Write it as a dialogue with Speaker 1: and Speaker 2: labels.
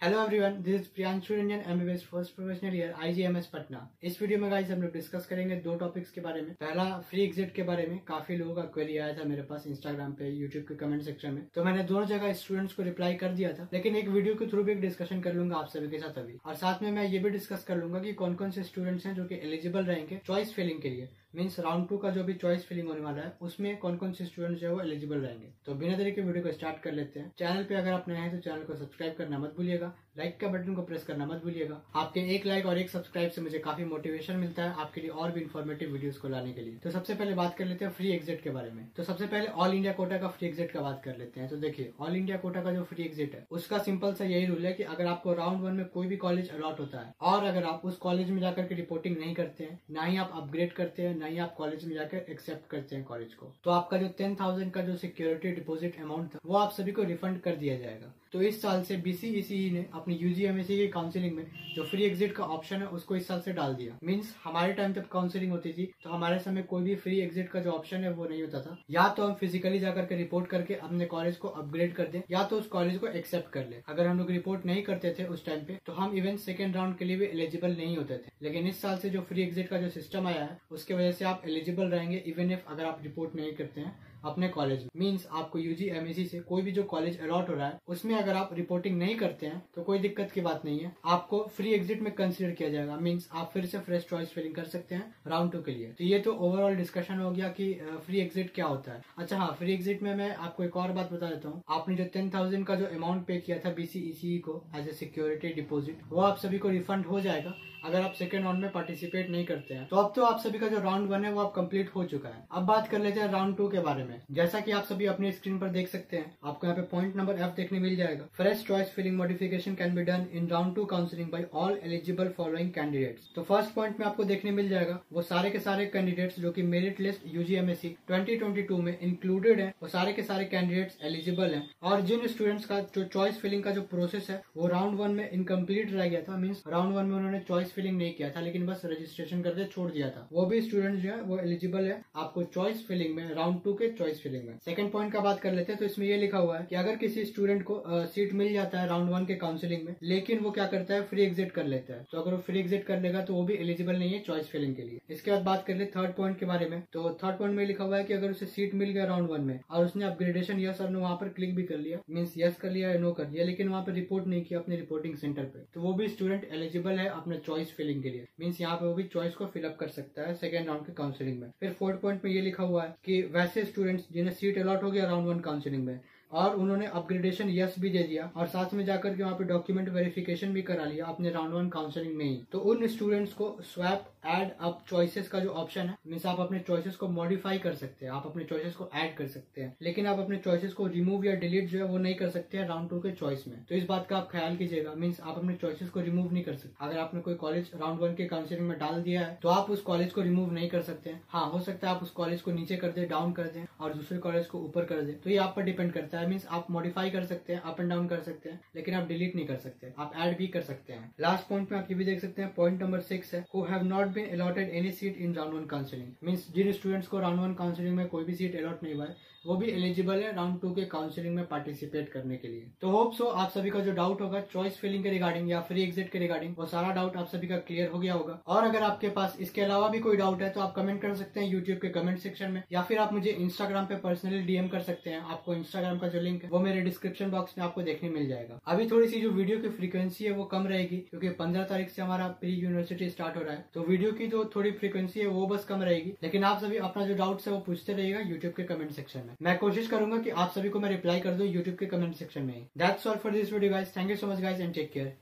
Speaker 1: Hello everyone, this is Priyanshu Ranjan, MBBS first professional year IGMS Patna. इस video में guys हम लोग डिस्कस करेंगे दो टॉपिक्स के बारे में। पहला फ्री एग्जिट के बारे में। काफी लोगों का क्वेरी आया था मेरे पास इंस्टाग्राम पे, यूट्यूब के कमेंट सेक्शन में, तो मैंने दोनों जगह स्टूडेंट्स को रिप्लाई कर दिया था, लेकिन एक वीडियो के थ्रू भी एक डिस्कशन कर लूंगा आप सभी के साथ अभी। और साथ में मैं ये भी डिस्कस कर लूंगा कि कौन कौन से स्टूडेंट्स हैं जो कि एलिजिबल रहेंगे चॉइस फिलिंग के लिए। मीन्स राउंड 2 का जो भी चॉइस फिलिंग होने वाला है उसमें कौन कौन से स्टूडेंट्स जो है वो एलिजिबल रहेंगे। तो बिना देरी के वीडियो को स्टार्ट कर लेते हैं। चैनल पे अगर आप नए हैं तो चैनल को सब्सक्राइब करना मत भूलिएगा, लाइक का बटन को प्रेस करना मत भूलिएगा। आपके एक लाइक और एक सब्सक्राइब से मुझे काफी मोटिवेशन मिलता है आपके लिए और भी इन्फॉर्मेटिव वीडियोस को लाने के लिए। तो सबसे पहले बात कर लेते हैं फ्री एग्जिट के बारे में। तो सबसे पहले ऑल इंडिया कोटा का फ्री एग्जिट का बात कर लेते हैं। तो देखिए, ऑल इंडिया कोटा का जो फ्री एग्जिट है उसका सिंपल सा यही रूल है कि अगर आपको राउंड 1 में कोई भी कॉलेज अलॉट होता है और अगर आप उस कॉलेज में जाकर के रिपोर्टिंग नहीं करते हैं, ना ही आप अपग्रेड करते हैं, ना ही आप कॉलेज में जाकर एक्सेप्ट करते हैं कॉलेज को, तो आपका जो 10,000 का जो सिक्योरिटी डिपॉजिट अमाउंट था वो आप सभी को रिफंड कर दिया जाएगा। तो इस साल से बीसीईसीई ने अपनी यूजीएमएससी की काउंसिलिंग में जो फ्री एग्जिट का ऑप्शन है उसको इस साल से डाल दिया। मींस हमारे टाइम तक काउंसिलिंग होती थी तो हमारे समय कोई भी फ्री एग्जिट का जो ऑप्शन है वो नहीं होता था। या तो हम फिजिकली जाकर के रिपोर्ट करके अपने कॉलेज को अपग्रेड कर दें या तो उस कॉलेज को एक्सेप्ट कर ले। अगर हम लोग रिपोर्ट नहीं करते थे उस टाइम पे तो हम इवन सेकेंड राउंड के लिए भी एलिजिबल नहीं होते थे। लेकिन इस साल से जो फ्री एग्जिट का जो सिस्टम आया है उसकी वजह से आप एलिजिबल रहेंगे इवन इफ अगर आप रिपोर्ट नहीं करते हैं अपने कॉलेज में। मींस आपको यूजीएमएससी से कोई भी जो कॉलेज अलॉट हो रहा है उसमें अगर आप रिपोर्टिंग नहीं करते हैं तो कोई दिक्कत की बात नहीं है, आपको फ्री एग्जिट में कंसीडर किया जाएगा। मींस आप फिर से फ्रेश चॉइस फिलिंग कर सकते हैं राउंड 2 के लिए। तो ये तो ओवरऑल डिस्कशन हो गया कि फ्री एग्जिट क्या होता है। अच्छा हाँ, फ्री एग्जिट में मैं आपको एक और बात बता देता हूँ। आपने जो 10,000 का जो अमाउंट पे किया था बीसीईसीई को एज ए सिक्योरिटी डिपॉजिट, वो आप सभी को रिफंड हो जाएगा अगर आप सेकेंड राउंड में पार्टिसिपेट नहीं करते हैं। तो अब तो आप सभी का जो राउंड 1 है वो अब कंप्लीट हो चुका है। अब बात कर लेते हैं राउंड 2 के बारे में। जैसा कि आप सभी अपने स्क्रीन पर देख सकते हैं, आपको यहाँ पे पॉइंट नंबर F देखने मिल जाएगा। Fresh choice filling modification can be done in round 2 counselling by all eligible following candidates. तो फर्स्ट पॉइंट में आपको देखने मिल जाएगा वो सारे के सारे कैंडिडेट्स जो कि मेरिट लिस्ट यूजीएमएससी 2022 में इंक्लूडेड है, वो सारे के सारे कैंडिडेट्स एलिजिबल हैं। और जिन स्टूडेंट्स का जो चॉइस फिलिंग का जो प्रोसेस है वो राउंड 1 में इनकम्प्लीट रह गया था, मीन्स राउंड 1 में उन्होंने चॉइस फिलिंग नहीं किया था लेकिन बस रजिस्ट्रेशन करके छोड़ दिया था, वो भी स्टूडेंट जो है वो एलिजिबल है आपको चॉइस फिलिंग में, राउंड 2 के चॉइस फिलिंग में। सेकंड पॉइंट का बात कर लेते हैं। तो इसमें ये लिखा हुआ है कि अगर किसी स्टूडेंट को सीट मिल जाता है राउंड 1 के काउंसिलिंग में लेकिन वो क्या करता है, फ्री एग्जिट कर लेता है, तो अगर वो फ्री एग्जिट कर लेगा तो वो भी एलिजिबल नहीं है चॉइस फिलिंग के लिए। इसके बाद बात कर ले थर्ड पॉइंट के बारे में। तो थर्ड पॉइंट में लिखा हुआ है कि अगर उसे सीट मिल गया राउंड 1 में और उसने अपग्रेडेशन यस और नो वहाँ पर क्लिक भी कर लिया, मीन्स यस कर लिया या नो कर लिया, लेकिन वहाँ पर रिपोर्ट नहीं किया अपने रिपोर्टिंग सेंटर पे, तो वो भी स्टूडेंट एलिजिबल है अपने चॉइस फिलिंग के लिए। मीन्स यहाँ पे वो भी चॉइस को फिलअप कर सकता है सेकेंड राउंड के काउंसिलिंग में। फिर फोर्थ पॉइंट में ये लिखा हुआ है कि वैसे स्टूडेंट्स जिन्हें सीट अलॉट हो गया राउंड 1 काउंसिलिंग में और उन्होंने अपग्रेडेशन यस भी दे दिया और साथ में जाकर के वहाँ पे डॉक्यूमेंट वेरिफिकेशन भी करा लिया अपने राउंड 1 काउंसलिंग में ही, तो उन स्टूडेंट्स को स्वैप ऐड अप चॉइसेस का जो ऑप्शन है, मीन्स आप अपने चॉइसेस को मॉडिफाई कर सकते हैं, आप अपने चॉइसेस को ऐड कर सकते हैं, लेकिन आप अपने चॉइसेस को रिमूव या डिलीट जो है वो नहीं कर सकते हैं राउंड 2 के चॉइस में। तो इस बात का आप ख्याल कीजिएगा। मीन्स आप अपने चॉइसेस को रिमूव नहीं कर सकते। अगर आपने कोई कॉलेज राउंड 1 के काउंसलिंग में डाल दिया है तो आप उस कॉलेज को रिमूव नहीं कर सकते हैं। हाँ, हो सकता है आप उस कॉलेज को नीचे कर दे, डाउन कर दें और दूसरे कॉलेज को ऊपर कर दे, तो ये आप पर डिपेंड करता है। मीन्स आप मॉडिफाई कर सकते हैं, अप एंड डाउन कर सकते हैं, लेकिन आप डिलीट नहीं कर सकते, आप ऐड भी कर सकते हैं। लास्ट पॉइंट में आप ये भी देख सकते हैं, पॉइंट नंबर 6 है, who have not been allotted any seat in round 1 counselling. Means जिन स्टूडेंट्स को राउंड 1 काउंसलिंग में कोई भी सीट अलॉट नहीं हुआ है वो भी एलिजिबल है राउंड 2 के काउंसलिंग में पार्टिसिपेट करने के लिए। तो होप सो आप सभी का जो डाउट होगा चॉइस फिलिंग के रिगार्डिंग या फ्री एग्जिट के रिगार्डिंग, वो सारा डाउट आप सभी का क्लियर हो गया होगा। और अगर आपके पास इसके अलावा भी कोई डाउट है तो आप कमेंट कर सकते हैं यूट्यूब के कमेंट सेक्शन में, या फिर आप मुझे इंस्टाग्राम पे पर्सनली डीएम कर सकते हैं। आपको इंस्टाग्राम का जो लिंक है वो मेरे डिस्क्रिप्शन बॉक्स में आपको देखने मिल जाएगा। अभी थोड़ी सी जो वीडियो की फ्रीक्वेंसी है वो कम रहेगी क्योंकि 15 तारीख से हमारा प्री यूनिवर्सिटी स्टार्ट हो रहा है, तो वीडियो की जो थोड़ी फ्रीक्वेंसी है वो बस कम रहेगी। लेकिन आप सभी अपना जो डाउट्स है वो पूछते रहिएगा यूट्यूब के कमेंट सेक्शन में। मैं कोशिश करूंगा कि आप सभी को मैं रिप्लाई कर दूं यूट्यूब के कमेंट सेक्शन में। That's all for this video guys. Thank you so much guys and take care.